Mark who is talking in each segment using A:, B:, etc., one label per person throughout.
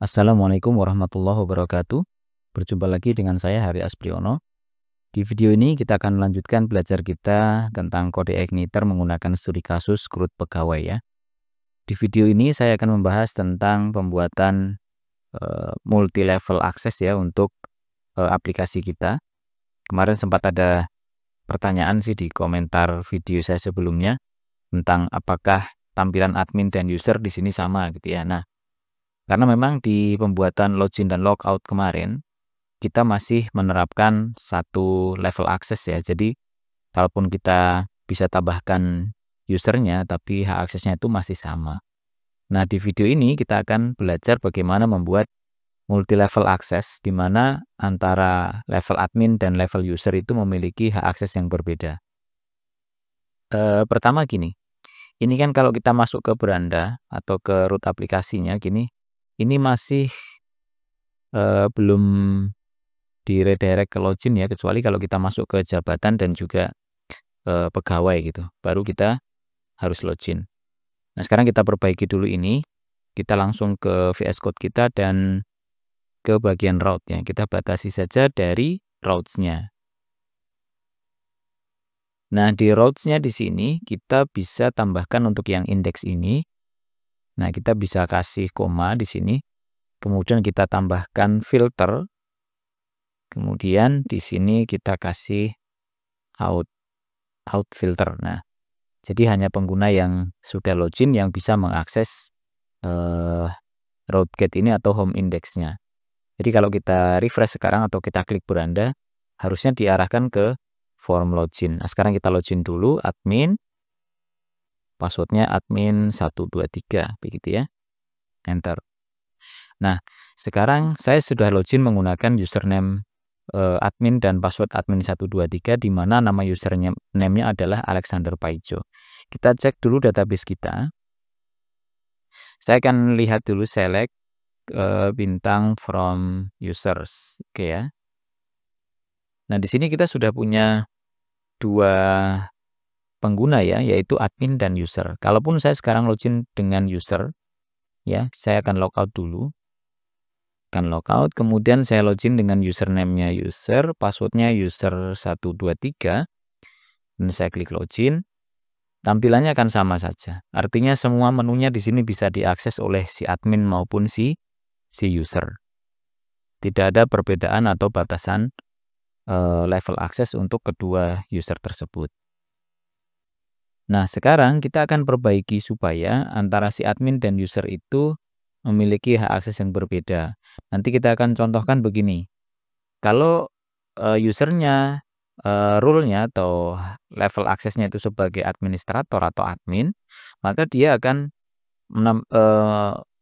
A: Assalamualaikum warahmatullahi wabarakatuh. Berjumpa lagi dengan saya Hari Aspriono. Di video ini kita akan melanjutkan belajar kita tentang kode igniter menggunakan studi kasus CRUD pegawai ya. Di video ini saya akan membahas tentang pembuatan multi level akses ya untuk aplikasi kita. Kemarin sempat ada pertanyaan sih di komentar video saya sebelumnya tentang apakah tampilan admin dan user di sini sama gitu ya. Nah, karena memang di pembuatan login dan logout kemarin, kita masih menerapkan satu level akses ya. Jadi, kalaupun kita bisa tambahkan usernya, tapi hak aksesnya itu masih sama. Nah, di video ini kita akan belajar bagaimana membuat multi level akses, di mana antara level admin dan level user itu memiliki hak akses yang berbeda. Pertama gini, ini kan kalau kita masuk ke beranda atau ke root aplikasinya gini, ini masih belum di redirect ke login ya, kecuali kalau kita masuk ke jabatan dan juga pegawai gitu, baru kita harus login. Nah, sekarang kita perbaiki dulu ini, kita langsung ke VS Code kita dan ke bagian route ya, kita batasi saja dari routes-nya. Nah, di routes-nya di sini kita bisa tambahkan untuk yang indeks ini. Nah, kita bisa kasih koma di sini. Kemudian kita tambahkan filter. Kemudian di sini kita kasih out filter. Nah, jadi hanya pengguna yang sudah login yang bisa mengakses route get ini atau home index-nya. Jadi kalau kita refresh sekarang atau kita klik beranda, harusnya diarahkan ke form login. Nah, sekarang kita login dulu, admin, passwordnya admin 123, begitu ya. Enter. Nah, sekarang saya sudah login menggunakan username admin dan password admin 123, di mana nama username-nya adalah Alexander Paijo. Kita cek dulu database kita. Saya akan lihat dulu select bintang from users. Oke ya. Nah, di sini kita sudah punya dua pengguna ya, yaitu admin dan user. Kalaupun saya sekarang login dengan user, ya, saya akan logout dulu. Akan logout, kemudian saya login dengan username-nya user, passwordnya user 123, dan saya klik login. Tampilannya akan sama saja. Artinya semua menunya di sini bisa diakses oleh si admin maupun si user. Tidak ada perbedaan atau batasan level akses untuk kedua user tersebut. Nah, sekarang kita akan perbaiki supaya antara si admin dan user itu memiliki hak akses yang berbeda. Nanti kita akan contohkan begini. Kalau usernya, role-nya atau level aksesnya itu sebagai administrator atau admin, maka dia akan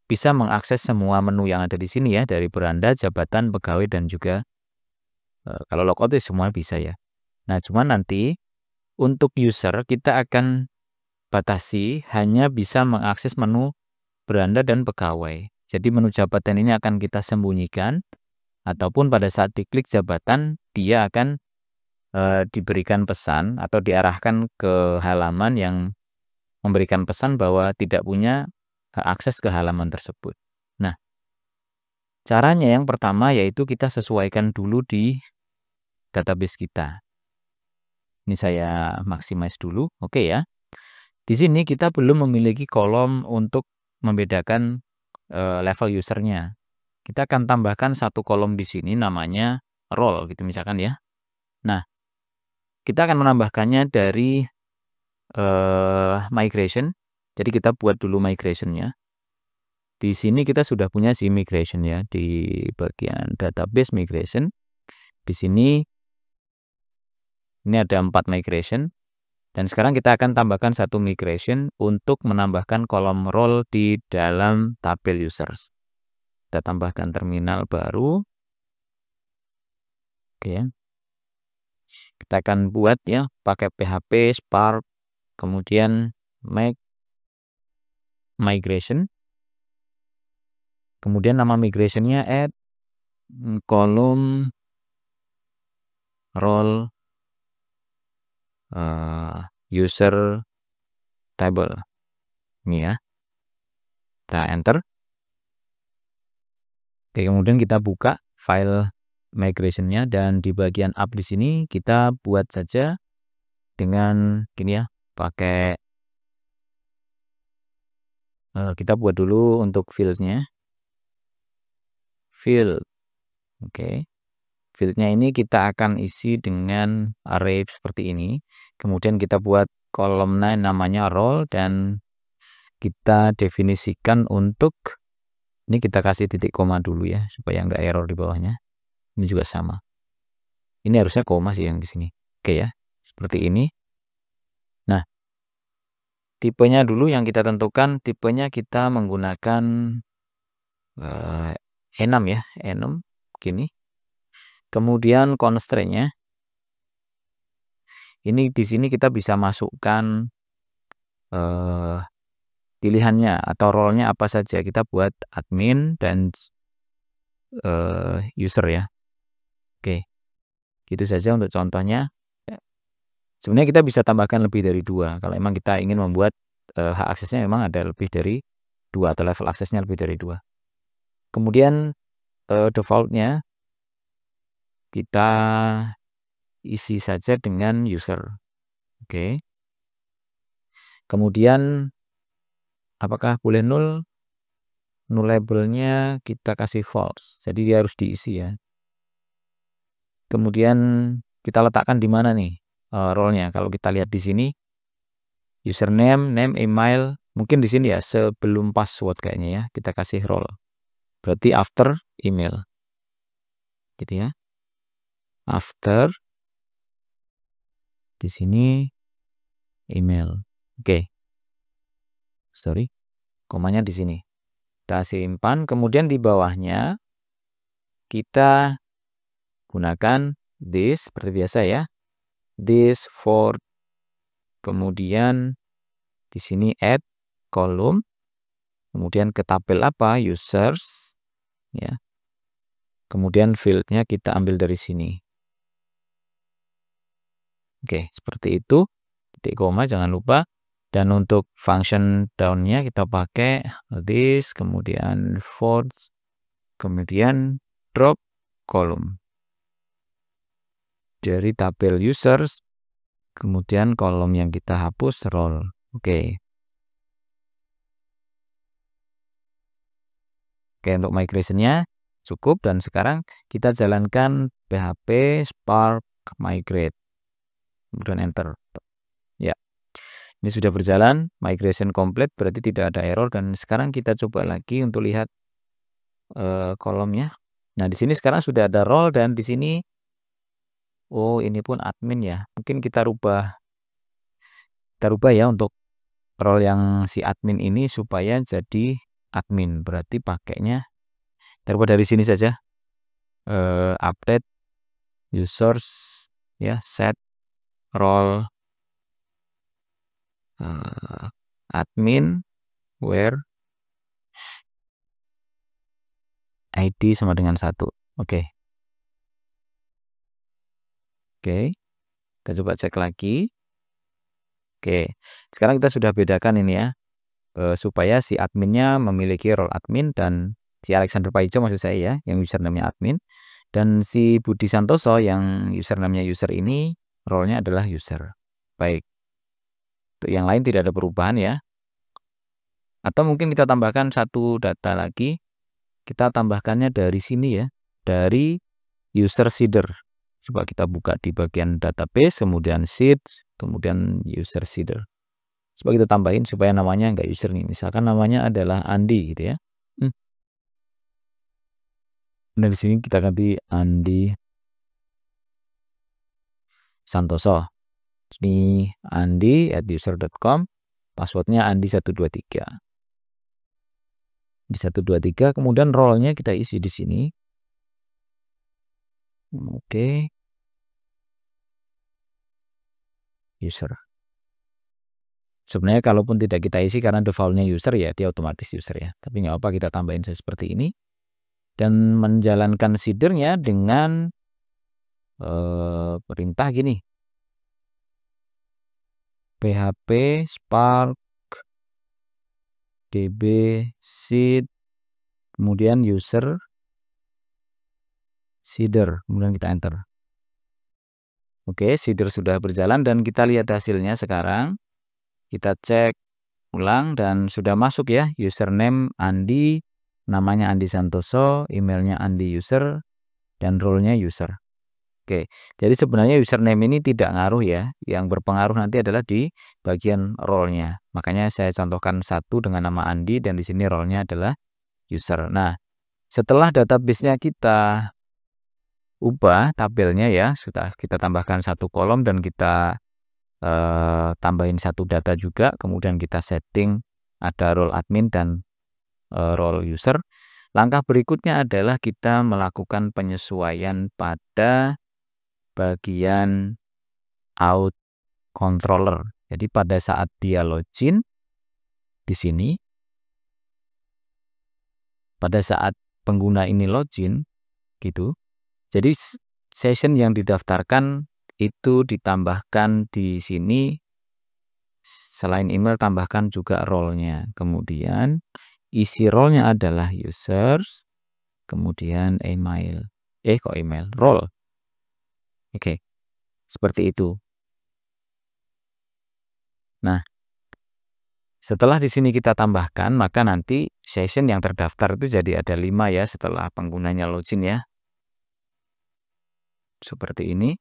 A: bisa mengakses semua menu yang ada di sini ya, dari beranda, jabatan, pegawai, dan juga kalau logout itu semua bisa ya. Nah, cuman nanti untuk user kita akan batasi hanya bisa mengakses menu beranda dan pegawai. Jadi menu jabatan ini akan kita sembunyikan, ataupun pada saat diklik jabatan dia akan diberikan pesan atau diarahkan ke halaman yang memberikan pesan bahwa tidak punya hak akses ke halaman tersebut. Nah, caranya yang pertama yaitu kita sesuaikan dulu di database kita. Ini saya maximize dulu, oke ya. Di sini kita belum memiliki kolom untuk membedakan level usernya. Kita akan tambahkan satu kolom di sini namanya role gitu misalkan ya. Nah, kita akan menambahkannya dari migration. Jadi kita buat dulu migration-nya. Di sini kita sudah punya si migration ya, di bagian database migration. Di sini ini ada 4 migration. Dan sekarang kita akan tambahkan satu migration untuk menambahkan kolom role di dalam tabel users. Kita tambahkan terminal baru. Oke ya. Kita akan buat ya pakai PHP Spark, kemudian make migration. Kemudian nama migrationnya add kolom role user table. Ini ya. Kita enter. Oke, kemudian kita buka file migration-nya dan di bagian up di sini kita buat saja dengan gini ya, pakai kita buat dulu untuk field-nya. Field. Oke. Field-nya ini kita akan isi dengan array seperti ini. Kemudian kita buat kolomnya namanya role dan kita definisikan untuk ini kita kasih titik koma dulu ya supaya nggak error di bawahnya. Ini juga sama. Ini harusnya koma sih yang di sini. Oke ya, seperti ini. Nah, tipenya dulu yang kita tentukan, tipenya kita menggunakan enum ya, enum gini. Kemudian constraint-nya ini di sini kita bisa masukkan pilihannya atau role-nya apa saja. Kita buat admin dan user ya. Oke, gitu saja untuk contohnya. Sebenarnya kita bisa tambahkan lebih dari 2 kalau memang kita ingin membuat hak aksesnya memang ada lebih dari 2 atau level aksesnya lebih dari 2. Kemudian default-nya kita isi saja dengan user. Oke. Kemudian apakah boleh null? Null labelnya kita kasih false. Jadi dia harus diisi ya. Kemudian kita letakkan di mana nih role-nya? Kalau kita lihat di sini username, name, email, mungkin di sini ya sebelum password kayaknya ya. Kita kasih role. Berarti after email. Gitu ya. After di sini email. Oke. Sorry. Komanya di sini. Kita simpan, kemudian di bawahnya kita gunakan this seperti biasa ya. This for kemudian di sini add column, kemudian ke tabel apa? Users ya. Kemudian field-nya kita ambil dari sini. Oke, seperti itu. Titik koma jangan lupa. Dan untuk function down-nya kita pakai this, kemudian for, kemudian drop column. Dari tabel users, kemudian kolom yang kita hapus role. Oke. Oke, untuk migration-nya cukup dan sekarang kita jalankan PHP Spark migrate. Kemudian enter. Ya. Ini sudah berjalan, migration complete berarti tidak ada error dan sekarang kita coba lagi untuk lihat kolomnya. Nah, di sini sekarang sudah ada role dan di sini oh, ini pun admin ya. Mungkin kita rubah ya untuk role yang si admin ini supaya jadi admin. Berarti pakainya kita rubah dari sini saja. Update users ya, set role admin where ID sama dengan 1. Oke. Oke. Kita coba cek lagi. Oke. Sekarang kita sudah bedakan ini ya. Supaya si adminnya memiliki role admin dan si Alexander Paijo maksud saya ya, yang username-nya admin. Dan si Budi Santoso yang username-nya user ini role-nya adalah user. Baik. Untuk yang lain tidak ada perubahan ya. Atau mungkin kita tambahkan satu data lagi. Kita tambahkannya dari sini ya. Dari user seeder. Coba kita buka di bagian database, kemudian seed, kemudian user seeder. Coba kita tambahin supaya namanya nggak user nih. Misalkan namanya adalah Andi gitu ya. Nah, di sini kita ganti Andi Santoso. Ini andi@user.com. Passwordnya Andi123. Di 123, kemudian role-nya kita isi di sini. Oke. User. Sebenarnya kalaupun tidak kita isi karena default-nya user ya, dia otomatis user ya. Tapi nggak apa, kita tambahin seperti ini. Dan menjalankan seeder-nya dengan perintah gini. PHP Spark db seed kemudian user Seeder, kemudian kita enter. Oke, seeder sudah berjalan dan kita lihat hasilnya sekarang. Kita cek ulang dan sudah masuk ya, username Andi, namanya Andi Santoso, emailnya Andi user, dan role-nya user. Oke, jadi sebenarnya username ini tidak ngaruh ya, yang berpengaruh nanti adalah di bagian role-nya. Makanya saya contohkan satu dengan nama Andi dan di sini role-nya adalah user. Nah, setelah database-nya kita ubah tabelnya ya, sudah kita tambahkan satu kolom dan kita tambahin satu data juga, kemudian kita setting ada role admin dan role user. Langkah berikutnya adalah kita melakukan penyesuaian pada bagian out controller. Jadi pada saat dia login di sini, pada saat pengguna ini login gitu, jadi session yang didaftarkan itu ditambahkan di sini, selain email tambahkan juga role-nya. Kemudian isi role-nya adalah users, kemudian email. Kok email? Role. Oke, seperti itu. Nah, setelah di sini kita tambahkan, maka nanti session yang terdaftar itu jadi ada 5 ya setelah penggunanya login ya. Seperti ini.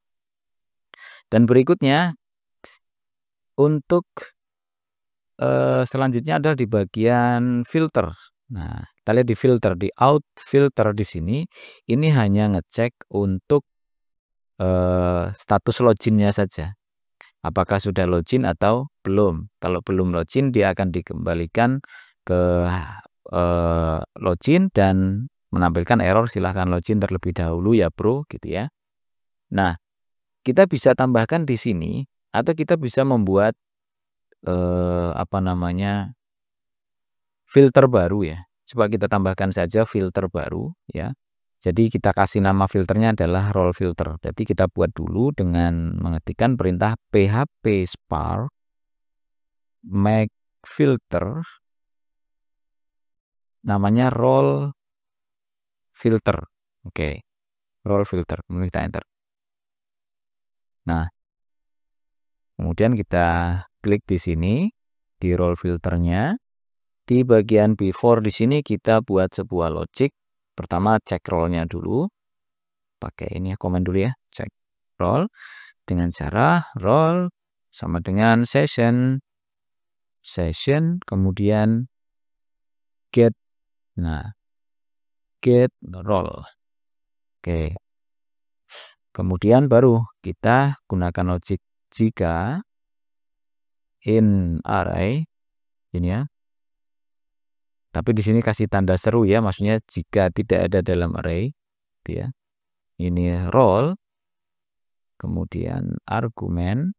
A: Dan berikutnya untuk selanjutnya adalah di bagian filter. Nah, kita lihat di filter, di out filter di sini, ini hanya ngecek untuk status loginnya saja. Apakah sudah login atau belum. Kalau belum login, dia akan dikembalikan ke login dan menampilkan error, silahkan login terlebih dahulu ya bro, gitu ya. Nah, kita bisa tambahkan di sini, atau kita bisa membuat filter baru ya. Coba kita tambahkan saja filter baru ya. Jadi kita kasih nama filternya adalah role filter. Jadi kita buat dulu dengan mengetikkan perintah php spark make filter, namanya role filter. Oke, role filter. Kemudian kita enter. Nah, kemudian kita klik di sini di role filternya. Di bagian before di sini kita buat sebuah logic. Pertama cek role-nya dulu. Pakai ini ya, komen dulu ya. Cek role dengan cara role sama dengan session, kemudian get. Nah, get role. Oke. Kemudian baru kita gunakan logic jika in array ini ya. Tapi di sini kasih tanda seru ya, maksudnya jika tidak ada dalam array, ya. Ini role, kemudian argumen.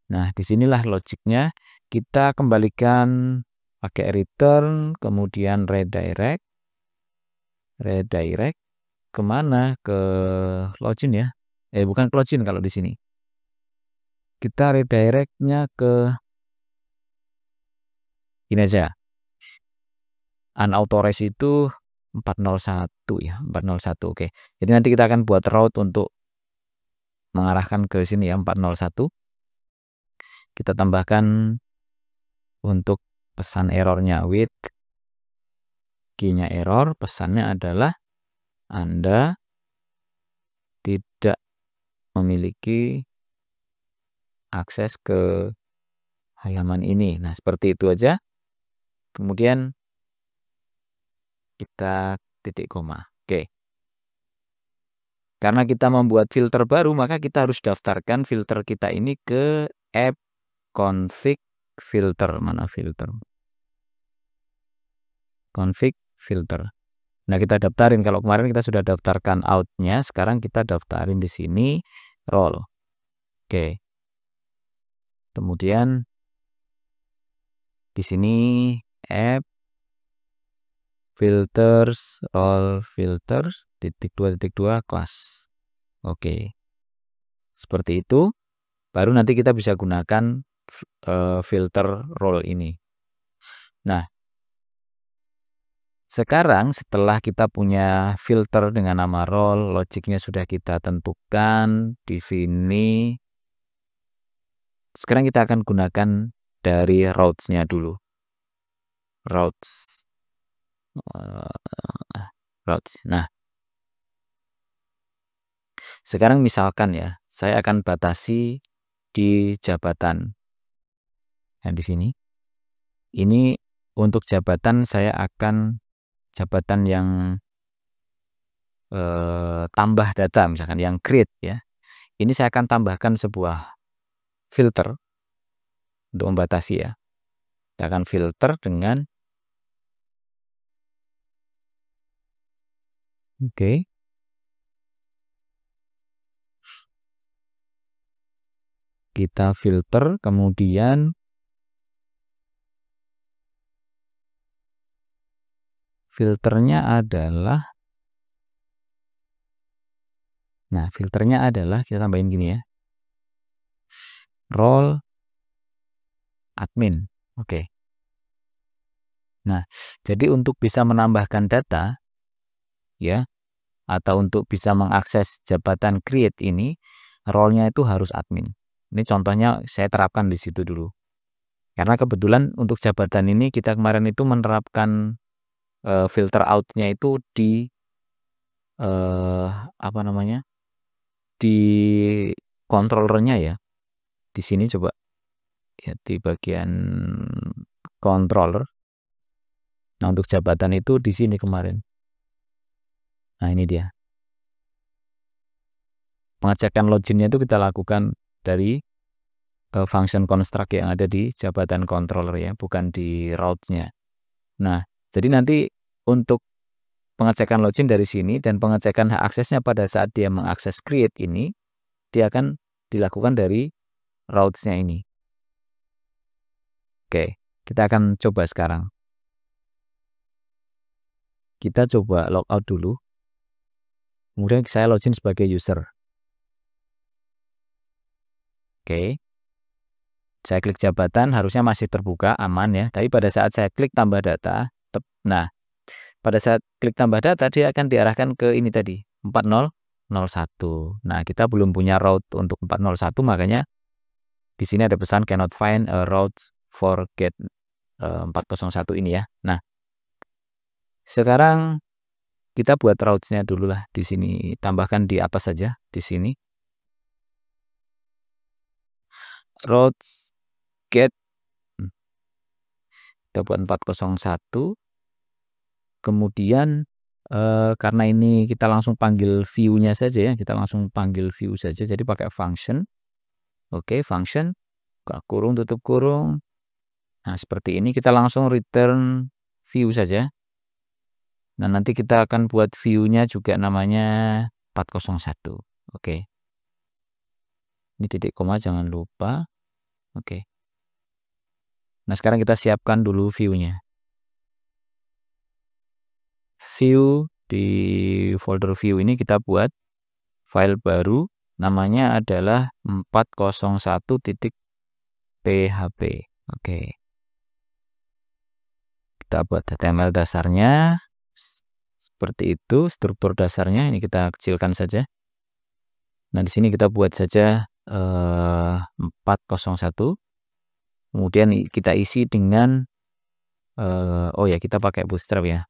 A: Nah, disinilah logiknya. Kita kembalikan pakai return, kemudian redirect kemana? Ke login ya. Bukan ke login kalau di sini. Kita redirectnya ke ini aja. Unauthorized itu 401 ya, 401. Oke. Jadi nanti kita akan buat route untuk mengarahkan ke sini ya, 401. Kita tambahkan untuk pesan errornya with key-nya error, pesannya adalah Anda tidak memiliki akses ke halaman ini. Nah, seperti itu aja. Kemudian kita titik koma. Oke. Karena kita membuat filter baru, maka kita harus daftarkan filter kita ini ke app config filter. Mana filter? Config filter. Nah, kita daftarin. Kalau kemarin kita sudah daftarkan out-nya, sekarang kita daftarin di sini role. Oke. Kemudian di sini app filters role filters .2.2 kelas. Oke. Seperti itu. Baru nanti kita bisa gunakan filter role ini. Nah, Sekarang setelah kita punya filter dengan nama role, logiknya sudah kita tentukan di sini. Sekarang kita akan gunakan dari routes-nya dulu. Routes. Routes. Nah, sekarang misalkan ya, saya akan batasi di jabatan. Nah, di sini. Ini untuk jabatan saya akan jabatan yang tambah data, misalkan yang create ya. Ini saya akan tambahkan sebuah filter untuk membatasi ya. Kita akan filter dengan oke. Kita filter, kemudian filternya adalah, nah filternya adalah kita tambahin gini ya, role admin. Oke. Nah, jadi untuk bisa menambahkan data ya, atau untuk bisa mengakses jabatan create ini, role-nya itu harus admin. Ini contohnya saya terapkan di situ dulu. Karena kebetulan untuk jabatan ini kita kemarin itu menerapkan filter out-nya itu di apa namanya? Di controllernya ya. Di sini coba ya, di bagian controller. Nah, untuk jabatan itu di sini kemarin. Nah, ini dia. Pengecekan loginnya itu kita lakukan dari function construct yang ada di jabatan controller ya, bukan di route-nya. Nah, jadi nanti untuk pengecekan login dari sini dan pengecekan hak aksesnya pada saat dia mengakses create ini, dia akan dilakukan dari routes-nya ini. Oke, kita akan coba sekarang. Kita coba logout dulu. Kemudian saya login sebagai user. Oke. Saya klik jabatan, harusnya masih terbuka, aman ya. Tapi pada saat saya klik tambah data, nah, pada saat klik tambah data, dia akan diarahkan ke ini tadi, 4001. Nah, kita belum punya route untuk 401, makanya di sini ada pesan cannot find a route for get 401 ini ya. Nah, sekarang kita buat routes-nya dulu lah di sini. Tambahkan di atas saja, di sini. Route get. Kita buat 401. Kemudian karena ini kita langsung panggil view-nya saja ya, kita langsung panggil view saja, jadi pakai function. Oke, function, buka kurung, tutup kurung. Nah, seperti ini kita langsung return view saja. Nah, nanti kita akan buat view-nya juga namanya 401. Oke. Ini titik koma jangan lupa. Oke. Nah, sekarang kita siapkan dulu view-nya. View, di folder view ini kita buat file baru, namanya adalah 401.php. Oke. Kita buat HTML dasarnya seperti itu, struktur dasarnya ini kita kecilkan saja. Nah, di sini kita buat saja 401. Kemudian kita isi dengan oh ya, kita pakai Bootstrap ya.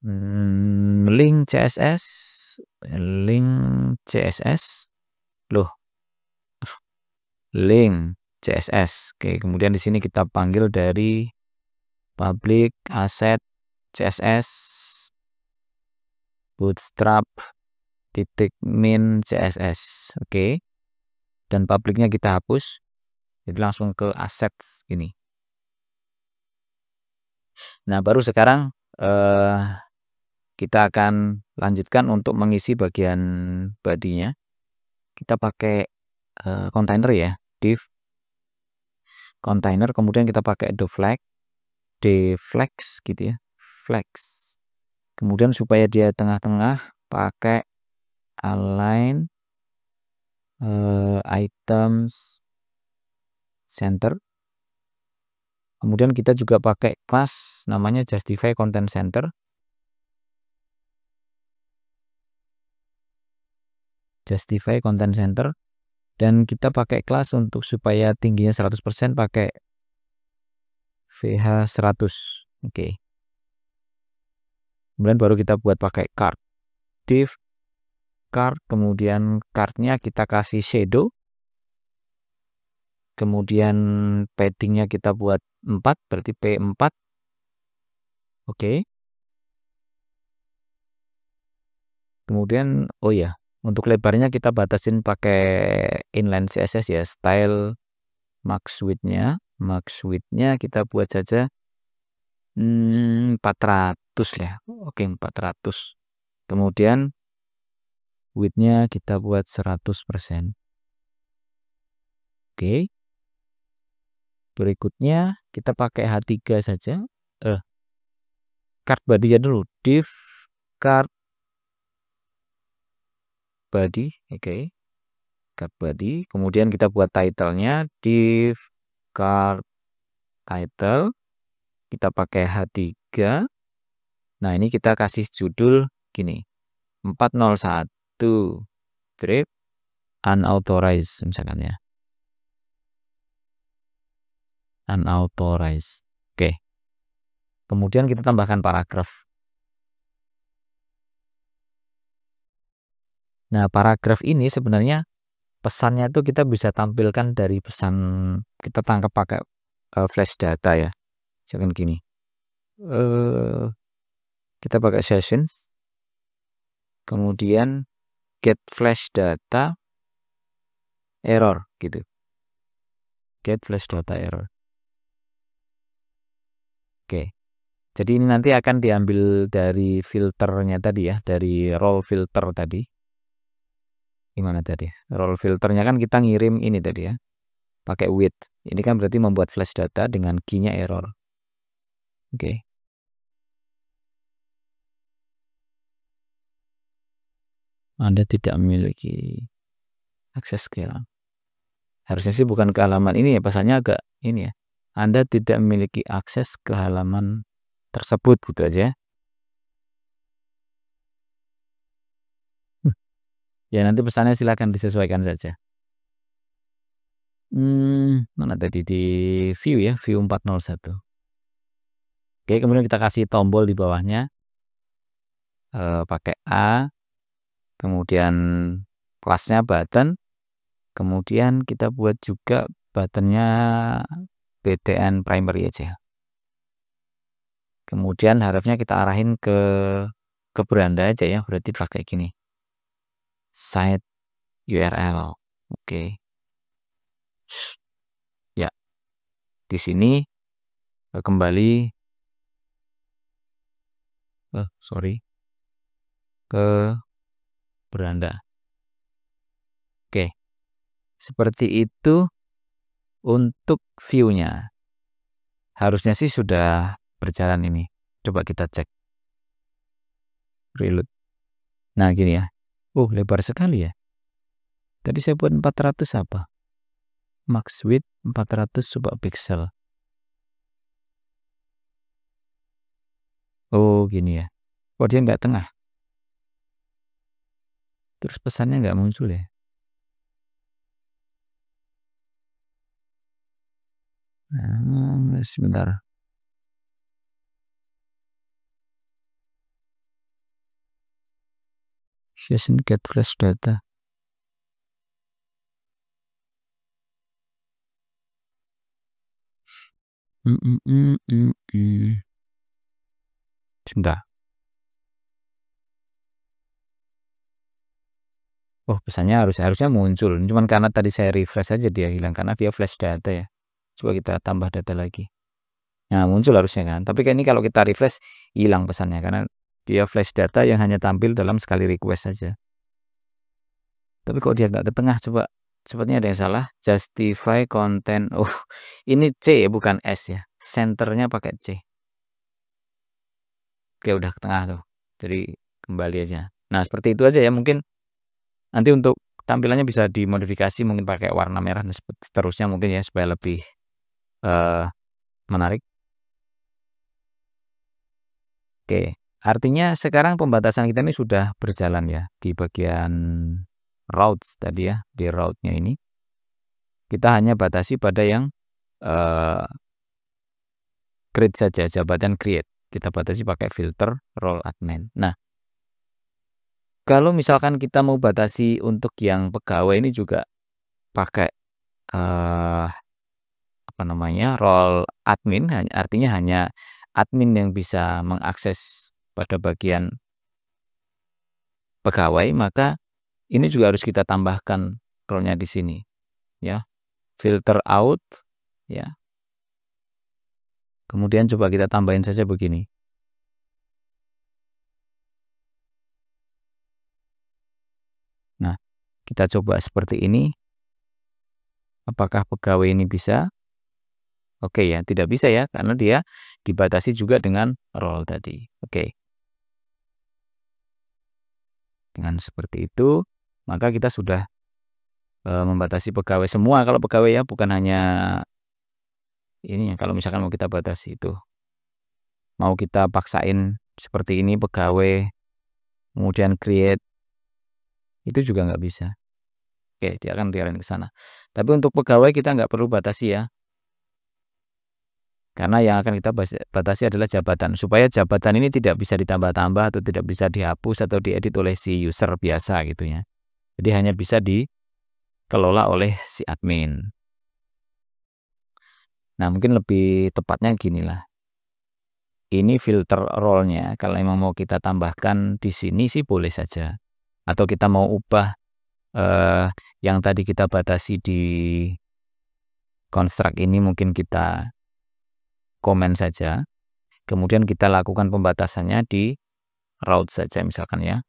A: Link CSS, link CSS. Loh. Link CSS. Oke, kemudian di sini kita panggil dari public asset CSS bootstrap titik min CSS. Oke. Dan publiknya kita hapus. Jadi langsung ke assets ini. Nah, baru sekarang kita akan lanjutkan untuk mengisi bagian body-nya. Kita pakai container ya, div container, kemudian kita pakai deflex gitu ya, flex. Kemudian supaya dia tengah-tengah pakai align items center. Kemudian kita juga pakai kelas namanya justify content center. Justify content center. Dan kita pakai kelas untuk supaya tingginya 100% pakai VH 100. Oke. Kemudian baru kita buat pakai card. Div card, kemudian cardnya kita kasih shadow. Kemudian paddingnya kita buat 4, berarti P4. Oke. Kemudian, oh ya, untuk lebarnya kita batasin pakai inline CSS ya, style max width-nya. Max width-nya kita buat saja 400 ya. Oke, 400. Kemudian width-nya kita buat 100%. Oke. Berikutnya kita pakai H3 saja. Card body-nya dulu. Div card body. Oke. Card body. Kemudian kita buat title-nya div card title. Kita pakai H3. Nah, ini kita kasih judul gini. 401 strip unauthorized misalkan ya. Unauthorized. Oke. Kemudian kita tambahkan paragraf. Nah, paragraf ini sebenarnya pesannya tuh kita bisa tampilkan dari pesan kita tangkap pakai flash data ya. Misalkan gini. Kita pakai sessions. Kemudian get flash data error gitu. Get flash data error. Oke. Jadi ini nanti akan diambil dari filternya tadi ya, dari role filter tadi. Gimana tadi? Role filternya kan kita ngirim ini tadi ya, pakai with. Ini kan berarti membuat flash data dengan key-nya error. Oke. Anda tidak memiliki akses ke halaman. Harusnya sih bukan ke halaman ini ya, pesannya agak ini ya. Anda tidak memiliki akses ke halaman tersebut gitu aja. Ya nanti pesannya silakan disesuaikan saja. Mana tadi di view ya, view 401. Oke, kemudian kita kasih tombol di bawahnya. Pakai A. Kemudian kelasnya button. Kemudian kita buat juga buttonnya BTN primary aja. Kemudian harapnya kita arahin ke beranda aja ya, berarti pakai gini. Site URL. Oke. Ya. Di sini kembali ke beranda. Oke. Seperti itu untuk view-nya. Harusnya sih sudah berjalan ini. Coba kita cek. Reload. Nah, gini ya. Oh, lebar sekali ya. Tadi saya buat 400 apa? Max width 400 coba pixel. Oh, gini ya. Oh, dia nggak tengah. Terus pesannya nggak muncul ya. Sebentar. Session get flash data. Sebentar. Oh, pesannya harusnya muncul. Cuman karena tadi saya refresh aja dia hilang karena dia flash data ya. Coba kita tambah data lagi. Nah, muncul harusnya kan. Tapi kayak ini kalau kita refresh hilang pesannya karena dia flash data yang hanya tampil dalam sekali request saja. Tapi kok dia nggak ke tengah, coba sepertinya ada yang salah. Justify content. Oh, ini C ya, bukan S ya. Centernya pakai C. Oke, udah ke tengah tuh. Jadi kembali aja. Nah, seperti itu aja ya. Mungkin nanti untuk tampilannya bisa dimodifikasi mungkin pakai warna merah dan seterusnya mungkin ya supaya lebih Menarik? Oke, artinya sekarang pembatasan kita ini sudah berjalan ya di bagian routes tadi ya, di route-nya ini. Kita hanya batasi pada yang create saja, jabatan create. Kita batasi pakai filter role admin. Nah, kalau misalkan kita mau batasi untuk yang pegawai ini juga pakai apa namanya, role admin, artinya hanya admin yang bisa mengakses pada bagian pegawai, maka ini juga harus kita tambahkan role-nya di sini ya. Filter out ya. Kemudian coba kita tambahin saja begini. Nah, kita coba seperti ini. Apakah pegawai ini bisa? Oke ya, tidak bisa ya, karena dia dibatasi juga dengan role tadi. Oke. Dengan seperti itu, maka kita sudah membatasi pegawai semua. Kalau pegawai ya, bukan hanya ini ya. Kalau misalkan mau kita batasi itu, mau kita paksain seperti ini pegawai, kemudian create, itu juga nggak bisa. Oke, dia akan diarahin ke sana. Tapi untuk pegawai kita nggak perlu batasi ya. Karena yang akan kita batasi adalah jabatan. Supaya jabatan ini tidak bisa ditambah-tambah atau tidak bisa dihapus atau diedit oleh si user biasa gitu ya. Jadi hanya bisa dikelola oleh si admin. Nah, mungkin lebih tepatnya gini lah. Ini filter role-nya. Kalau memang mau kita tambahkan di sini sih boleh saja. Atau kita mau ubah yang tadi kita batasi di construct ini, mungkin kita komen saja. Kemudian kita lakukan pembatasannya di route saja misalkan ya.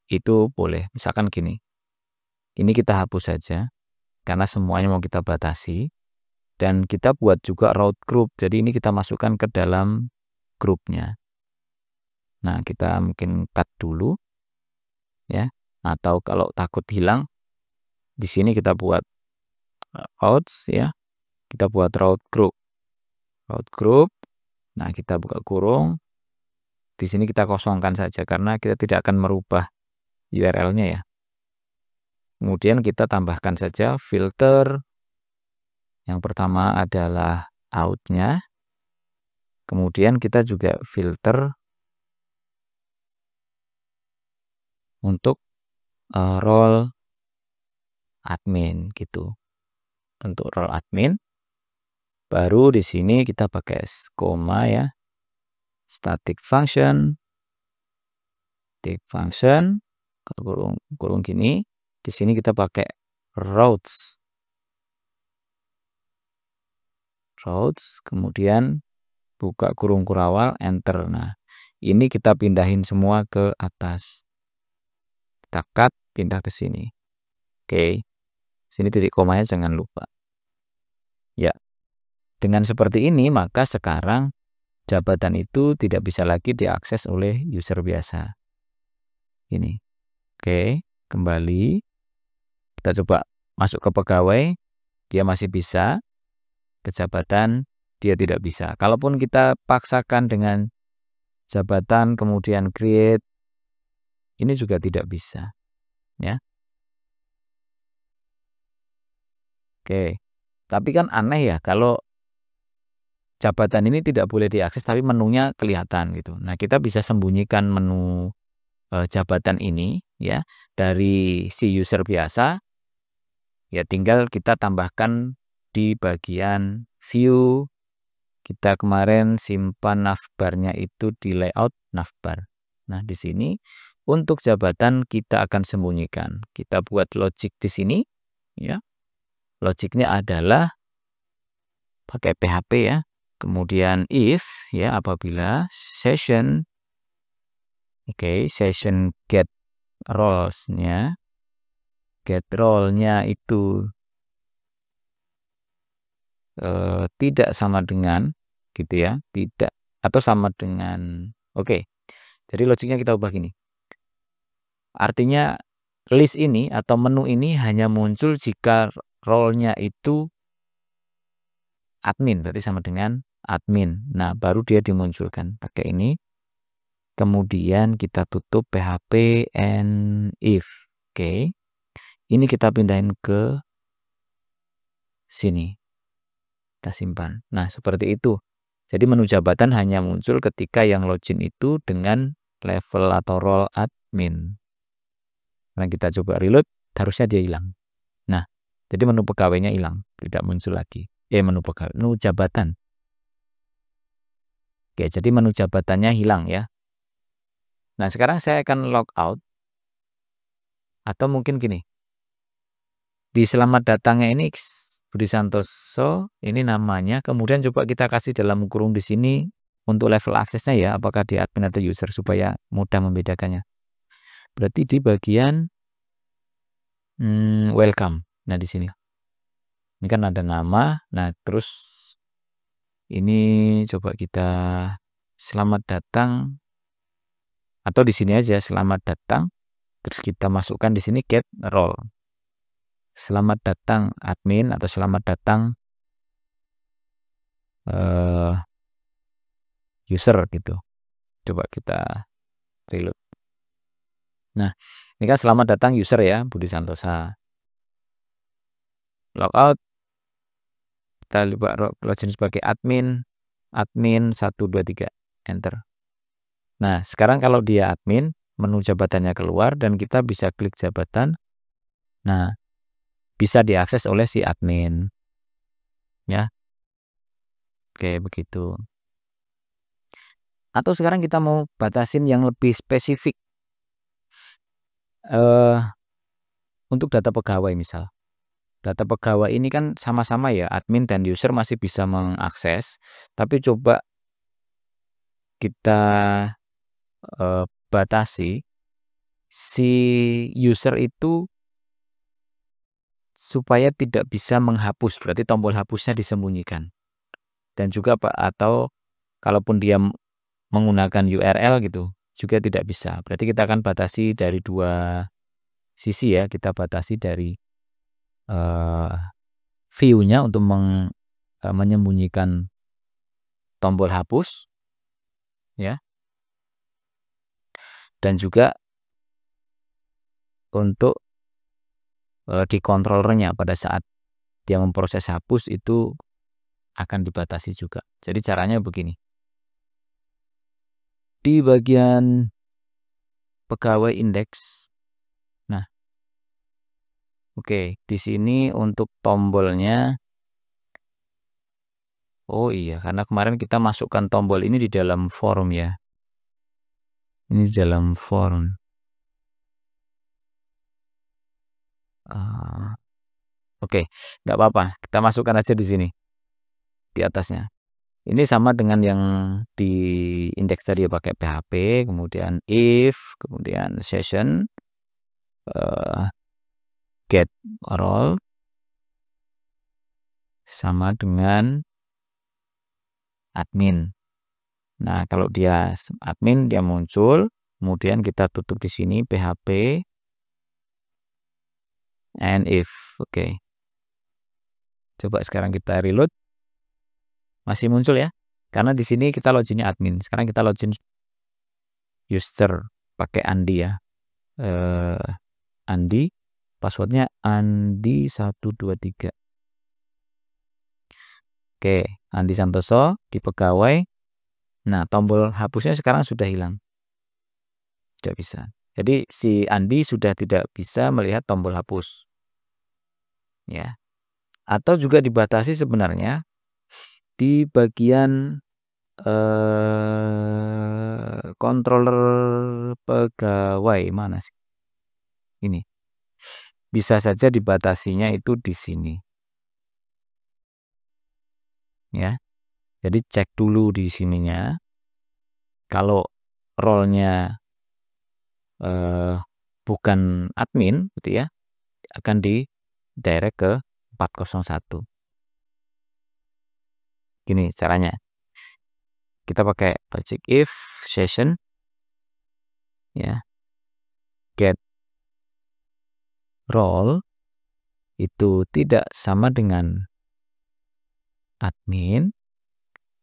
A: Itu boleh. Misalkan gini. Ini kita hapus saja karena semuanya mau kita batasi. Dan kita buat juga route group. Jadi ini kita masukkan ke dalam grupnya. Nah, kita mungkin cut dulu ya. Atau kalau takut hilang, di sini kita buat routes ya. Kita buat route group. Route group. Nah, kita buka kurung. Di sini kita kosongkan saja karena kita tidak akan merubah URL-nya ya. Kemudian kita tambahkan saja filter. Yang pertama adalah out-nya. Kemudian kita juga filter untuk role admin gitu. Untuk role admin. Baru di sini kita pakai koma ya. Static function. Static function. Kurung gini. Di sini kita pakai routes. Routes. Kemudian buka kurung kurawal, enter. Nah, ini kita pindahin semua ke atas. Kita cut, pindah ke sini. Oke. Sini titik komanya jangan lupa. Ya. Dengan seperti ini, maka sekarang jabatan itu tidak bisa lagi diakses oleh user biasa. Ini. Oke, kembali. Kita coba masuk ke pegawai. Dia masih bisa. Ke jabatan, dia tidak bisa. Kalaupun kita paksakan dengan jabatan, kemudian create, ini juga tidak bisa. Ya. Oke. Tapi kan aneh ya kalau jabatan ini tidak boleh diakses tapi menunya kelihatan gitu. Nah, kita bisa sembunyikan menu jabatan ini ya dari si user biasa. Ya tinggal kita tambahkan di bagian view. Kita kemarin simpan navbarnya itu di layout navbar. Nah, di sini untuk jabatan kita akan sembunyikan. Kita buat logic di sini ya. Logiknya adalah pakai PHP ya. Kemudian if ya apabila session session get roles-nya itu tidak sama dengan gitu ya, tidak atau sama dengan jadi logiknya kita ubah gini. Artinya list ini atau menu ini hanya muncul jika role-nya itu admin, berarti sama dengan admin. Nah, baru dia dimunculkan pakai ini. Kemudian kita tutup PHP and if. Oke. Ini kita pindahin ke sini. Kita simpan. Nah, seperti itu. Jadi menu jabatan hanya muncul ketika yang login itu dengan level atau role admin. Nah, kita coba reload, harusnya dia hilang. Nah, jadi menu pegawainya hilang, tidak muncul lagi. Menu pegawai, menu jabatan. Oke, jadi menu jabatannya hilang ya. Nah, sekarang saya akan log out. Atau mungkin gini. Di selamat datangnya ini Budi Santoso, ini namanya. Kemudian coba kita kasih dalam kurung di sini untuk level aksesnya ya, apakah di admin atau user supaya mudah membedakannya. Berarti di bagian welcome. Nah, di sini. Ini kan ada nama. Nah, terus ini coba kita selamat datang atau di sini aja selamat datang. Terus kita masukkan di sini get role. Selamat datang admin atau selamat datang user gitu. Coba kita reload. Nah, ini kan selamat datang user ya, Budi Santosa. Logout. Kita login sebagai admin 123, enter. Nah, sekarang kalau dia admin, menu jabatannya keluar dan kita bisa klik jabatan. Nah, bisa diakses oleh si admin. Ya. Oke, begitu. Atau sekarang kita mau batasin yang lebih spesifik. Untuk data pegawai misal. Data pegawai ini kan sama-sama ya, admin dan user masih bisa mengakses, tapi coba kita batasi si user itu supaya tidak bisa menghapus, berarti tombol hapusnya disembunyikan. Dan juga atau kalaupun dia menggunakan URL gitu, juga tidak bisa. Berarti kita akan batasi dari dua sisi ya, kita batasi dari view-nya untuk menyembunyikan tombol hapus ya, dan juga untuk di controllernya pada saat dia memproses hapus itu akan dibatasi juga. Jadi caranya begini, di bagian pegawai indeks. Nah, oke, di sini untuk tombolnya. Oh iya, karena kemarin kita masukkan tombol ini di dalam form ya. Ini di dalam form. Oke, nggak apa-apa. Kita masukkan aja di sini, di atasnya. Ini sama dengan yang di indeks tadi ya, pakai PHP, kemudian if, kemudian session, get role, sama dengan admin. Nah, kalau dia admin dia muncul, kemudian kita tutup di sini PHP and if. Oke. Coba sekarang kita reload. Masih muncul ya. Karena di sini kita loginnya admin. Sekarang kita login user pakai Andi ya. Andi, passwordnya Andi 123. Oke, Andi Santoso di pegawai. Nah, tombol hapusnya sekarang sudah hilang. Tidak bisa. Jadi si Andi sudah tidak bisa melihat tombol hapus. Ya. Atau juga dibatasi sebenarnya di bagian controller pegawai mana sih? Ini. Bisa saja dibatasinya itu di sini. Ya. Jadi cek dulu di sininya. Kalau role-nya bukan admin gitu ya, akan di direct ke 401. Gini caranya. Kita pakai logic if session ya. Get role itu tidak sama dengan admin,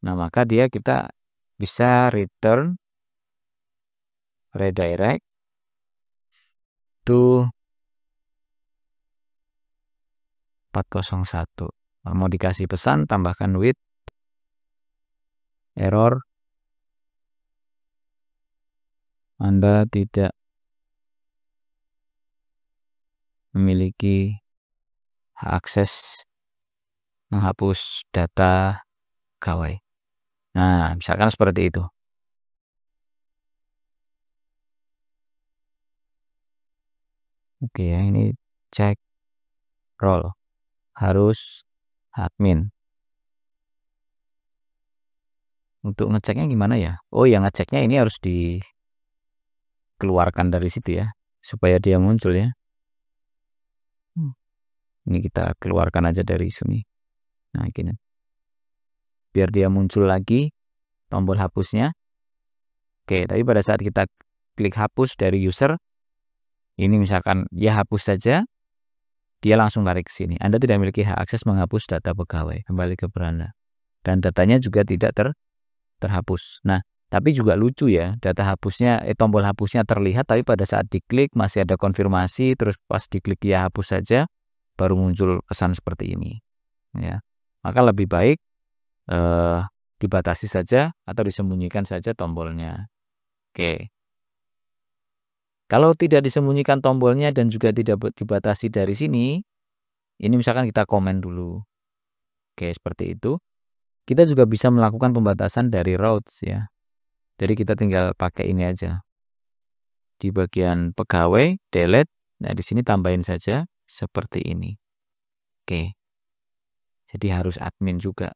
A: Nah, maka kita bisa return redirect to 401. Mau dikasih pesan, tambahkan with error Anda tidak memiliki hak akses menghapus data pegawai. Nah, misalkan seperti itu. Oke ya, ini cek role. Harus admin. Untuk ngeceknya gimana ya? Oh, yang ngeceknya ini harus dikeluarkan dari situ ya, supaya dia muncul ya. Ini kita keluarkan aja dari sini. Nah, gini. Biar dia muncul lagi tombol hapusnya. Oke, tapi pada saat kita klik hapus dari user, ini misalkan ya hapus saja, dia langsung lari ke sini. Anda tidak memiliki hak akses menghapus data pegawai. Kembali ke beranda. Dan datanya juga tidak terhapus. Nah, tapi juga lucu ya, data hapusnya, tombol hapusnya terlihat, tapi pada saat diklik masih ada konfirmasi, terus pas diklik ya hapus saja, baru muncul pesan seperti ini. Ya, maka lebih baik dibatasi saja atau disembunyikan saja tombolnya. Oke. Kalau tidak disembunyikan tombolnya dan juga tidak dibatasi dari sini, ini misalkan kita komen dulu. Oke, seperti itu. Kita juga bisa melakukan pembatasan dari routes ya. Jadi kita tinggal pakai ini aja. Di bagian pegawai, delete. Nah, di sini tambahin saja seperti ini. Oke. Jadi harus admin juga.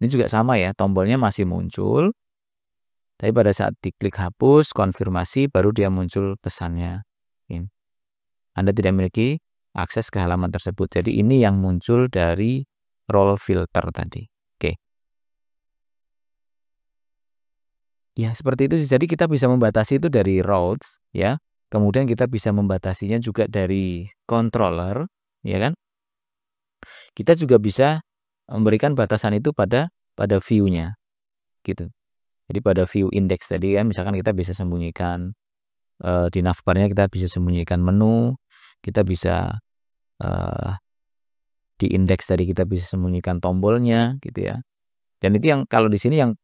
A: Ini juga sama ya, tombolnya masih muncul. Tapi pada saat diklik hapus, konfirmasi, baru dia muncul pesannya. Anda tidak memiliki akses ke halaman tersebut. Jadi ini yang muncul dari role filter tadi. Oke. Ya, seperti itu sih. Jadi kita bisa membatasi itu dari routes, ya. Kemudian kita bisa membatasinya juga dari controller, ya kan? Kita juga bisa memberikan batasan itu pada view-nya, gitu. Jadi pada view index tadi kan, misalkan kita bisa sembunyikan di navbarnya, kita bisa sembunyikan menu, kita bisa di indeks tadi kita bisa sembunyikan tombolnya, gitu ya. Dan itu yang kalau di sini yang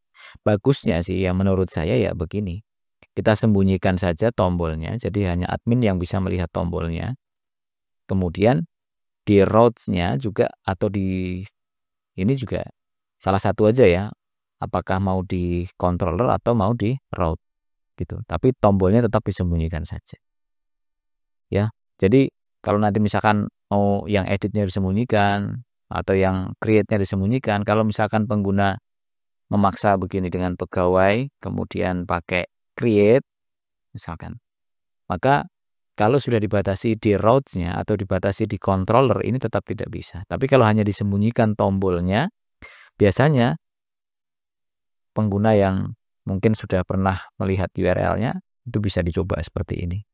A: bagusnya sih, yang menurut saya ya begini. Kita sembunyikan saja tombolnya, jadi hanya admin yang bisa melihat tombolnya. Kemudian di routes-nya juga atau di ini juga salah satu aja ya, apakah mau di controller atau mau di route gitu. Tapi tombolnya tetap disembunyikan saja. Ya. Jadi kalau nanti misalkan mau yang editnya disembunyikan atau yang create-nya disembunyikan, kalau misalkan pengguna memaksa begini dengan pegawai kemudian pakai create misalkan, maka kalau sudah dibatasi di routes-nya atau dibatasi di controller ini tetap tidak bisa. Tapi kalau hanya disembunyikan tombolnya, biasanya pengguna yang mungkin sudah pernah melihat URL-nya itu bisa dicoba seperti ini.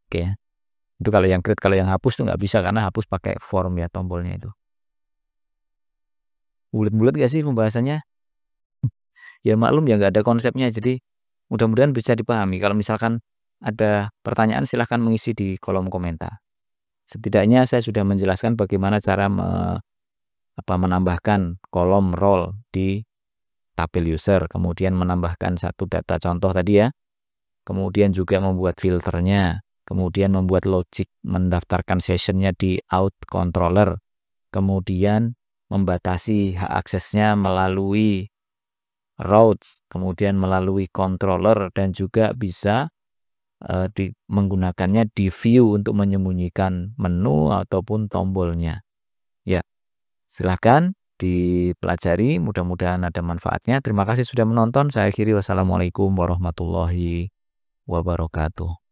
A: Oke ya. Itu kalau yang create, kalau yang hapus tuh nggak bisa karena hapus pakai form ya tombolnya itu. Bulat-bulat gak sih pembahasannya? Ya maklum ya nggak ada konsepnya, jadi mudah-mudahan bisa dipahami. Kalau misalkan ada pertanyaan silahkan mengisi di kolom komentar. Setidaknya saya sudah menjelaskan bagaimana cara menambahkan kolom role di tabel user, kemudian menambahkan satu data contoh tadi ya, kemudian juga membuat filternya, kemudian membuat logic mendaftarkan sessionnya di out controller, kemudian membatasi hak aksesnya melalui routes, kemudian melalui controller, dan juga bisa menggunakannya di view untuk menyembunyikan menu ataupun tombolnya. Ya, silahkan dipelajari, mudah-mudahan ada manfaatnya. Terima kasih sudah menonton. Saya akhiri, wassalamualaikum warahmatullahi wabarakatuh.